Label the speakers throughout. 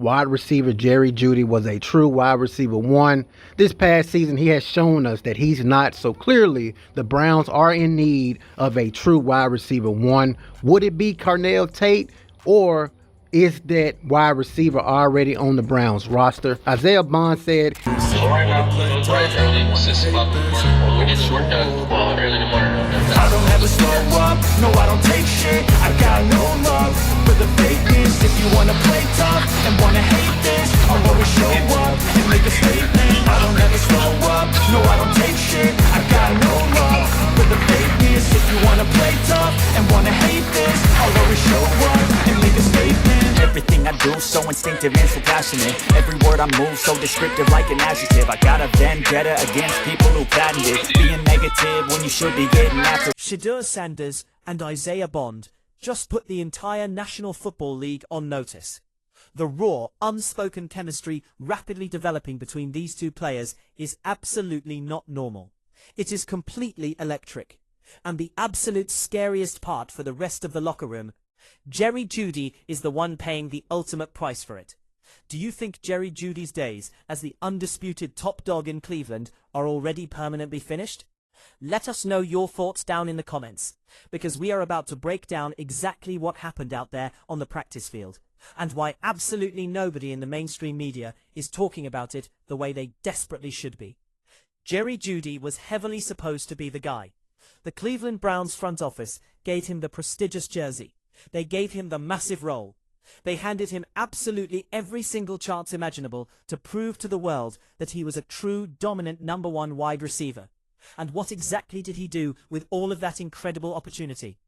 Speaker 1: wide receiver Jerry Jeudy was a true wide receiver one. This past season, he has shown us that he's not. So clearly, the Browns are in need of a true wide receiver one. Would it be Carnell Tate, or is that wide receiver already on the Browns roster? Isaiah Bond said,
Speaker 2: I don't ever slow up, no I don't take shit. I got no love for the fakeness. If you wanna play tough and wanna hate this, I'll always show up and make a statement. I don't ever slow up, no I don't take shit. I got no love for the fakeness. If you wanna play tough and wanna hate this, I'll always show up and make a statement. Everything I do so instinctive and so passionate. Every word I move so descriptive like an adjective. I got a vendetta against people who patented being negative when you should be getting after.
Speaker 3: Shedeur Sanders and Isaiah Bond just put the entire National Football League on notice. The raw, unspoken chemistry rapidly developing between these two players is absolutely not normal. It is completely electric. And the absolute scariest part for the rest of the locker room, Jerry Jeudy is the one paying the ultimate price for it. Do you think Jerry Jeudy's days as the undisputed top dog in Cleveland are already permanently finished? Let us know your thoughts down in the comments, because we are about to break down exactly what happened out there on the practice field, and why absolutely nobody in the mainstream media is talking about it the way they desperately should be. Jerry Jeudy was heavily supposed to be the guy. The Cleveland Browns front office gave him the prestigious jersey. They gave him the massive role. They handed him absolutely every single chance imaginable to prove to the world that he was a true dominant number one wide receiver. And what exactly did he do with all of that incredible opportunity?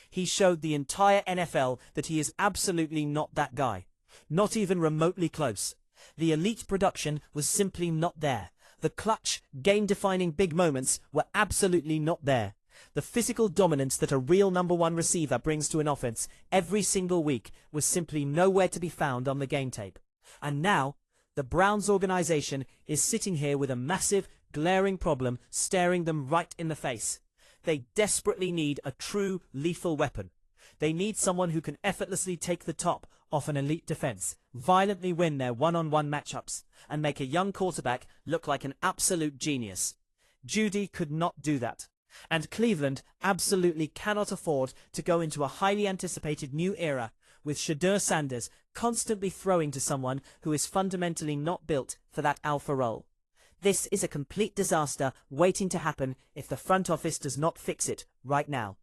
Speaker 3: He showed the entire NFL that he is absolutely not that guy. Not even remotely close. The elite production was simply not there. The clutch, game-defining big moments were absolutely not there. The physical dominance that a real number one receiver brings to an offense every single week was simply nowhere to be found on the game tape. And now, the Browns organization is sitting here with a massive, glaring problem staring them right in the face. They desperately need a true lethal weapon. They need someone who can effortlessly take the top off an elite defense, violently win their one-on-one matchups, and make a young quarterback look like an absolute genius. Jeudy could not do that. And Cleveland absolutely cannot afford to go into a highly anticipated new era with Shedeur Sanders constantly throwing to someone who is fundamentally not built for that alpha role. This is a complete disaster waiting to happen if the front office does not fix it right now.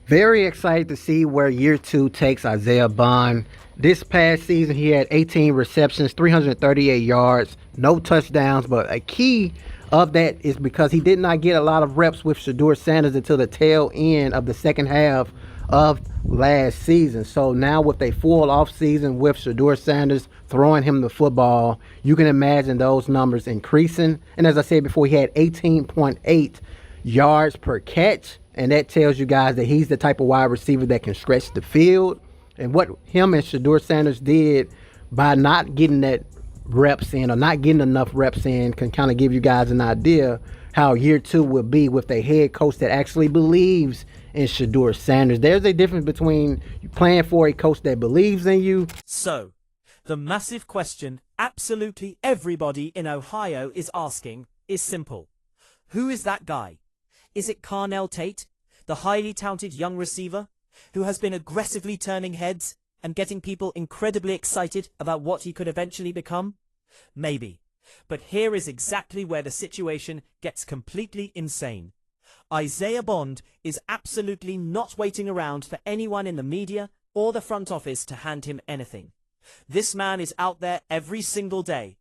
Speaker 1: very excited to see where year two takes Isaiah Bond. This past season, he had 18 receptions, 338 yards, no touchdowns, but a key of that is because he did not get a lot of reps with Shedeur Sanders until the tail end of the second half of last season. So now with a full off season with Shedeur Sanders throwing him the football, you can imagine those numbers increasing. And as I said before, he had 18.8 yards per catch, and that tells you guys that he's the type of wide receiver that can stretch the field. And what him and Shedeur Sanders did by not getting that reps in, or not getting enough reps in, can kind of give you guys an idea how year two will be with a head coach that actually believes in Shedeur Sanders. There's a difference between playing for a coach that believes in you.
Speaker 3: So, the massive question absolutely everybody in Ohio is asking is simple. Who is that guy? Is it Carnell Tate, the highly talented young receiver who has been aggressively turning heads and getting people incredibly excited about what he could eventually become? Maybe. But here is exactly where the situation gets completely insane. Isaiah Bond is absolutely not waiting around for anyone in the media or the front office to hand him anything. This man is out there every single day,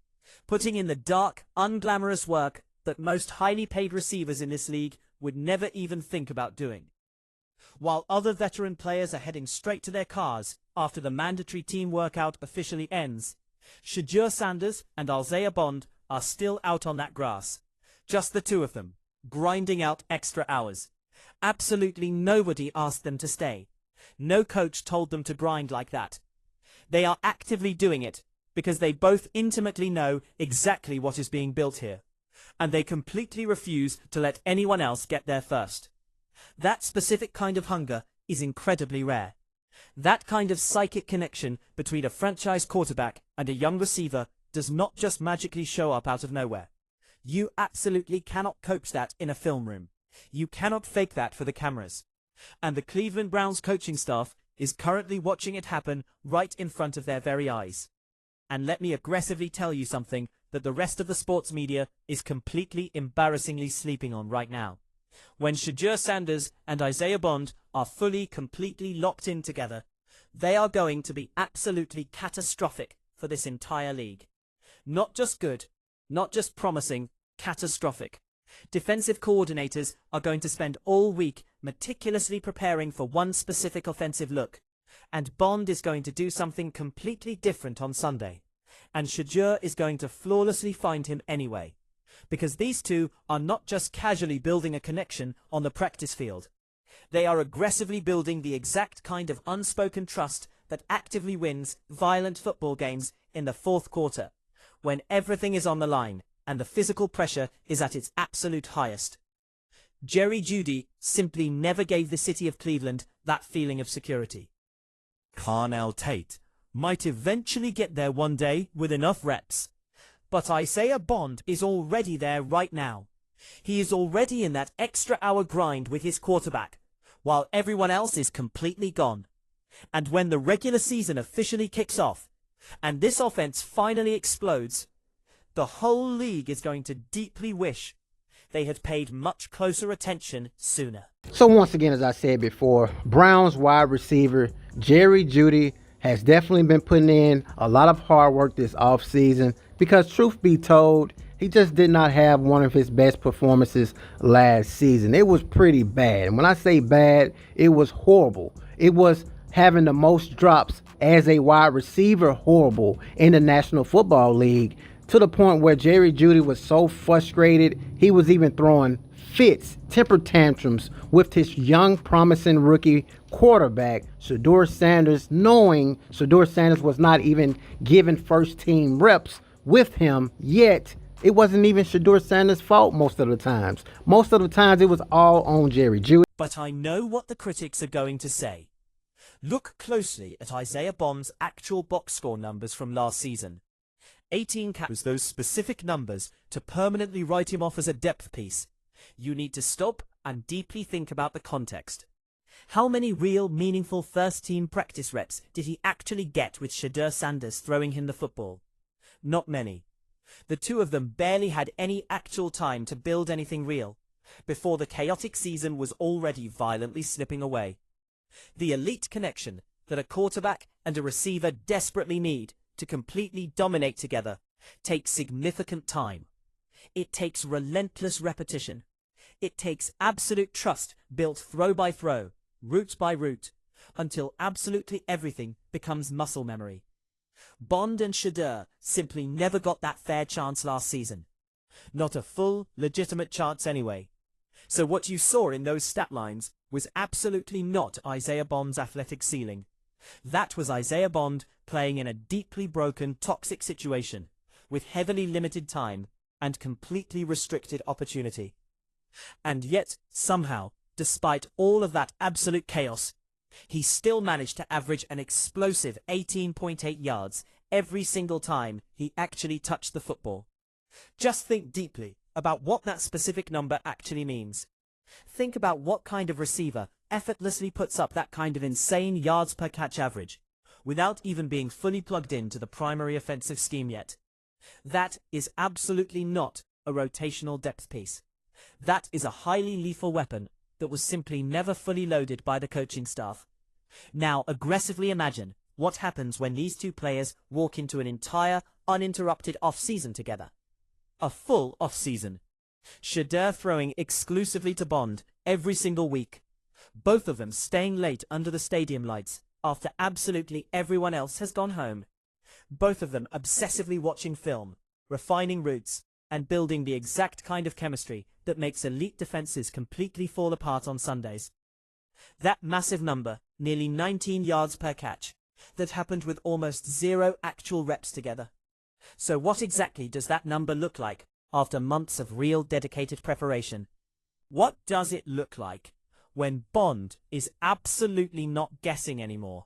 Speaker 3: putting in the dark, unglamorous work that most highly paid receivers in this league would never even think about doing. While other veteran players are heading straight to their cars after the mandatory team workout officially ends, Shedeur Sanders and Isaiah Bond are still out on that grass. Just the two of them, grinding out extra hours. Absolutely nobody asked them to stay. No coach told them to grind like that. They are actively doing it because they both intimately know exactly what is being built here, and they completely refuse to let anyone else get there first. That specific kind of hunger is incredibly rare. That kind of psychic connection between a franchise quarterback and a young receiver does not just magically show up out of nowhere. You absolutely cannot coach that in a film room. You cannot fake that for the cameras. And the Cleveland Browns coaching staff is currently watching it happen right in front of their very eyes. And let me aggressively tell you something that the rest of the sports media is completely embarrassingly sleeping on right now. When Shedeur Sanders and Isaiah Bond are fully, completely locked in together, they are going to be absolutely catastrophic for this entire league. Not just good, not just promising, catastrophic. Defensive coordinators are going to spend all week meticulously preparing for one specific offensive look, and Bond is going to do something completely different on Sunday, and Shedeur is going to flawlessly find him anyway, because these two are not just casually building a connection on the practice field. They are aggressively building the exact kind of unspoken trust that actively wins violent football games in the fourth quarter, when everything is on the line and the physical pressure is at its absolute highest. Jerry Jeudy simply never gave the city of Cleveland that feeling of security. Carnell Tate might eventually get there one day with enough reps, but Isaiah Bond is already there right now. He is already in that extra hour grind with his quarterback, while everyone else is completely gone. And when the regular season officially kicks off, and this offense finally explodes, the whole league is going to deeply wish they had paid much closer attention sooner.
Speaker 1: So once again, as I said before, Browns wide receiver Jerry Jeudy has definitely been putting in a lot of hard work this offseason, because truth be told, he just did not have one of his best performances last season. It was pretty bad. And when I say bad, it was horrible. It was having the most drops as a wide receiver horrible in the National Football League, to the point where Jerry Jeudy was so frustrated, he was even throwing fits, temper tantrums with his young, promising rookie quarterback, Shedeur Sanders, knowing Shedeur Sanders was not even given first-team reps with him, yet it wasn't even Shedeur Sanders' fault most of the times. Most of the times it was all on Jerry Jeudy.
Speaker 3: But I know what the critics are going to say. Look closely at Isaiah Bond's actual box score numbers from last season. 18 was those specific numbers to permanently write him off as a depth piece. You need to stop and deeply think about the context. How many real, meaningful first-team practice reps did he actually get with Shedeur Sanders throwing him the football? Not many. The two of them barely had any actual time to build anything real, before the chaotic season was already violently slipping away. The elite connection that a quarterback and a receiver desperately need to completely dominate together takes significant time. It takes relentless repetition. It takes absolute trust built throw by throw, route by route, until absolutely everything becomes muscle memory. Bond and Shedeur simply never got that fair chance last season. Not a full, legitimate chance anyway. So what you saw in those stat lines was absolutely not Isaiah Bond's athletic ceiling. That was Isaiah Bond playing in a deeply broken, toxic situation, with heavily limited time and completely restricted opportunity. And yet, somehow, despite all of that absolute chaos, he still managed to average an explosive 18.8 yards every single time he actually touched the football. Just think deeply about what that specific number actually means. Think about what kind of receiver effortlessly puts up that kind of insane yards per catch average, without even being fully plugged into the primary offensive scheme yet. That is absolutely not a rotational depth piece. That is a highly lethal weapon that was simply never fully loaded by the coaching staff. Now aggressively imagine what happens when these two players walk into an entire, uninterrupted off-season together. A full off-season. Shedeur throwing exclusively to Bond every single week. Both of them staying late under the stadium lights after absolutely everyone else has gone home. Both of them obsessively watching film, refining routes, and building the exact kind of chemistry that makes elite defenses completely fall apart on Sundays. That massive number, nearly 19 yards per catch, that happened with almost zero actual reps together. So what exactly does that number look like after months of real dedicated preparation? What does it look like when Bond is absolutely not guessing anymore?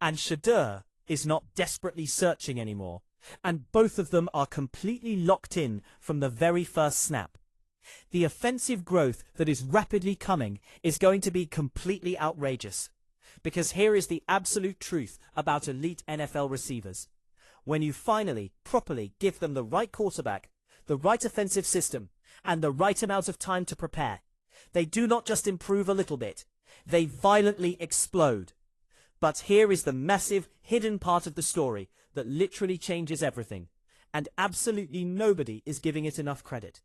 Speaker 3: And Shedeur is not desperately searching anymore, and both of them are completely locked in from the very first snap. The offensive growth that is rapidly coming is going to be completely outrageous. Because here is the absolute truth about elite NFL receivers. When you finally, properly give them the right quarterback, the right offensive system, and the right amount of time to prepare, they do not just improve a little bit, they violently explode. But here is the massive, hidden part of the story that literally changes everything, and absolutely nobody is giving it enough credit.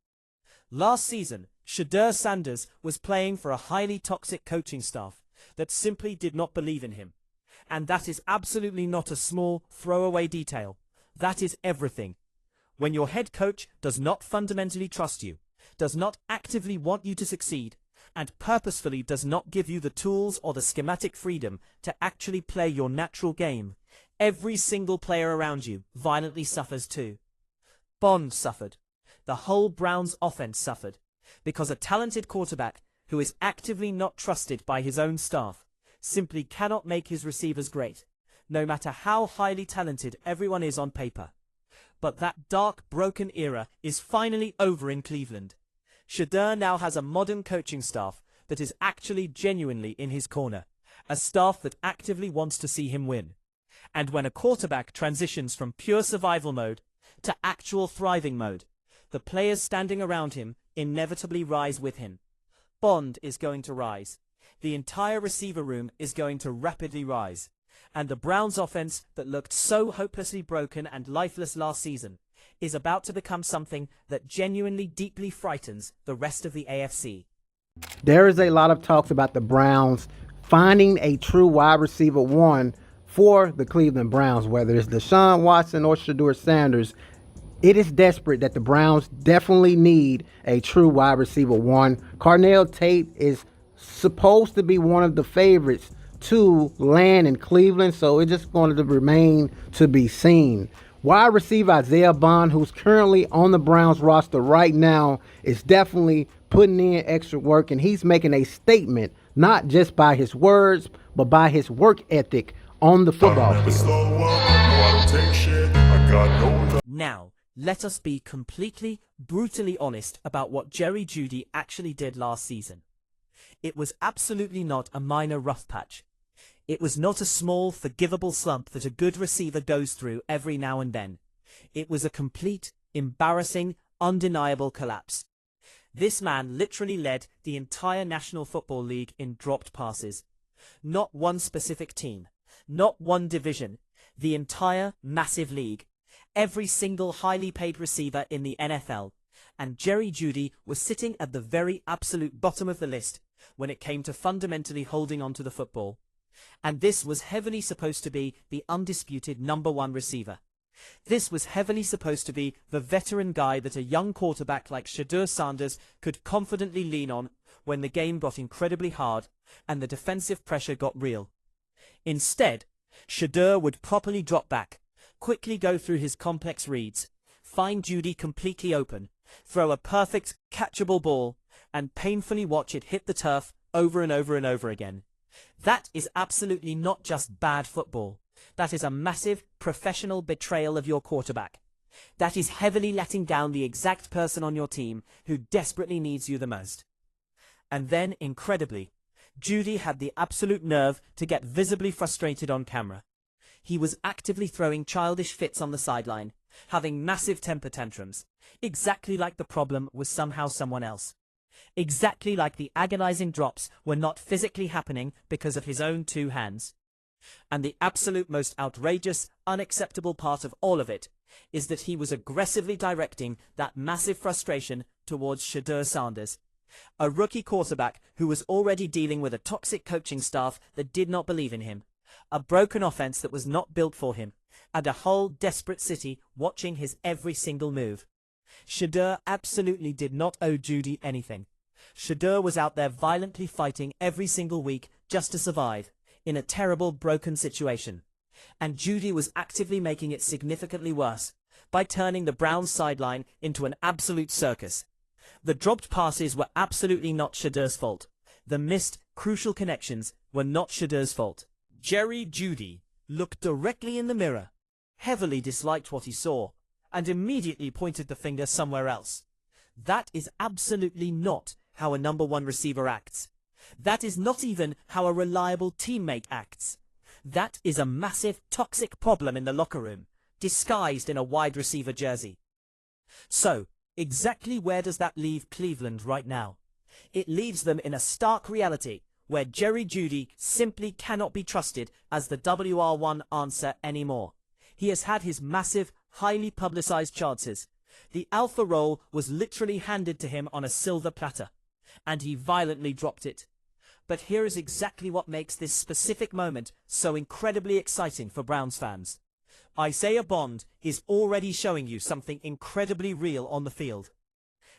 Speaker 3: Last season, Shedeur Sanders was playing for a highly toxic coaching staff that simply did not believe in him. And that is absolutely not a small, throwaway detail. That is everything. When your head coach does not fundamentally trust you, does not actively want you to succeed, and purposefully does not give you the tools or the schematic freedom to actually play your natural game, every single player around you violently suffers too. Bond suffered. The whole Browns offense suffered, because a talented quarterback who is actively not trusted by his own staff simply cannot make his receivers great, no matter how highly talented everyone is on paper. But that dark, broken era is finally over in Cleveland. Shedeur now has a modern coaching staff that is actually genuinely in his corner, a staff that actively wants to see him win. And when a quarterback transitions from pure survival mode to actual thriving mode, the players standing around him inevitably rise with him. Bond is going to rise. The entire receiver room is going to rapidly rise. And the Browns offense that looked so hopelessly broken and lifeless last season is about to become something that genuinely deeply frightens the rest of the AFC.
Speaker 1: There is a lot of talks about the Browns finding a true wide receiver one for the Cleveland Browns, whether it's Deshaun Watson or Shedeur Sanders. It is desperate that the Browns definitely need a true wide receiver one. Carnell Tate is supposed to be one of the favorites to land in Cleveland, so it's just going to remain to be seen. Wide receiver Isaiah Bond, who's currently on the Browns roster right now, is definitely putting in extra work, and he's making a statement, not just by his words, but by his work ethic on the football field.
Speaker 3: Now, let us be completely, brutally honest about what Jerry Jeudy actually did last season. It was absolutely not a minor rough patch. It was not a small, forgivable slump that a good receiver goes through every now and then. It was a complete, embarrassing, undeniable collapse. This man literally led the entire National Football League in dropped passes. Not one specific team, not one division, the entire massive league. Every single highly paid receiver in the NFL, and Jerry Jeudy was sitting at the very absolute bottom of the list when it came to fundamentally holding on to the football. And this was heavily supposed to be the undisputed number one receiver. This was heavily supposed to be the veteran guy that a young quarterback like Shedeur Sanders could confidently lean on when the game got incredibly hard and the defensive pressure got real. Instead, Shedeur would properly drop back, quickly go through his complex reads, find Jeudy completely open, throw a perfect, catchable ball, and painfully watch it hit the turf over and over and over again. That is absolutely not just bad football. That is a massive, professional betrayal of your quarterback. That is heavily letting down the exact person on your team who desperately needs you the most. And then, incredibly, Jeudy had the absolute nerve to get visibly frustrated on camera. He was actively throwing childish fits on the sideline, having massive temper tantrums, exactly like the problem was somehow someone else. Exactly like the agonizing drops were not physically happening because of his own two hands. And the absolute most outrageous, unacceptable part of all of it is that he was aggressively directing that massive frustration towards Shedeur Sanders, a rookie quarterback who was already dealing with a toxic coaching staff that did not believe in him, a broken offense that was not built for him, and a whole desperate city watching his every single move. Shedeur absolutely did not owe Jeudy anything. Shedeur was out there violently fighting every single week just to survive, in a terrible, broken situation. And Jeudy was actively making it significantly worse, by turning the Browns sideline into an absolute circus. The dropped passes were absolutely not Shedeur's fault. The missed, crucial connections were not Shedeur's fault. Jerry Jeudy looked directly in the mirror, heavily disliked what he saw, and immediately pointed the finger somewhere else. That is absolutely not how a number one receiver acts. That is not even how a reliable teammate acts. That is a massive toxic problem in the locker room, disguised in a wide receiver jersey. So, exactly where does that leave Cleveland right now? It leaves them in a stark reality where Jerry Jeudy simply cannot be trusted as the WR1 answer anymore. He has had his massive, highly publicized chances. The alpha role was literally handed to him on a silver platter, and he violently dropped it. But here is exactly what makes this specific moment so incredibly exciting for Browns fans. Isaiah Bond is already showing you something incredibly real on the field.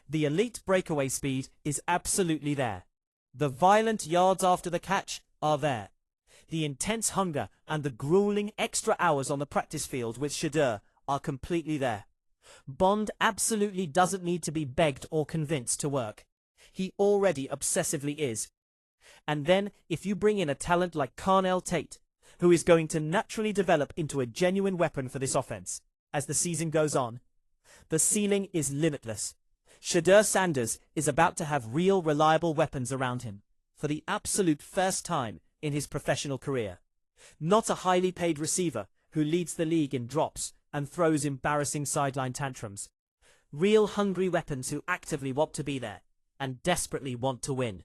Speaker 3: The elite breakaway speed is absolutely there. The violent yards after the catch are there. The intense hunger and the grueling extra hours on the practice field with Shedeur are completely there. Bond absolutely doesn't need to be begged or convinced to work. He already obsessively is. And then, if you bring in a talent like Carnell Tate, who is going to naturally develop into a genuine weapon for this offense, as the season goes on, the ceiling is limitless. Shedeur Sanders is about to have real, reliable weapons around him, for the absolute first time in his professional career. Not a highly paid receiver who leads the league in drops and throws embarrassing sideline tantrums. Real hungry weapons who actively want to be there and desperately want to win.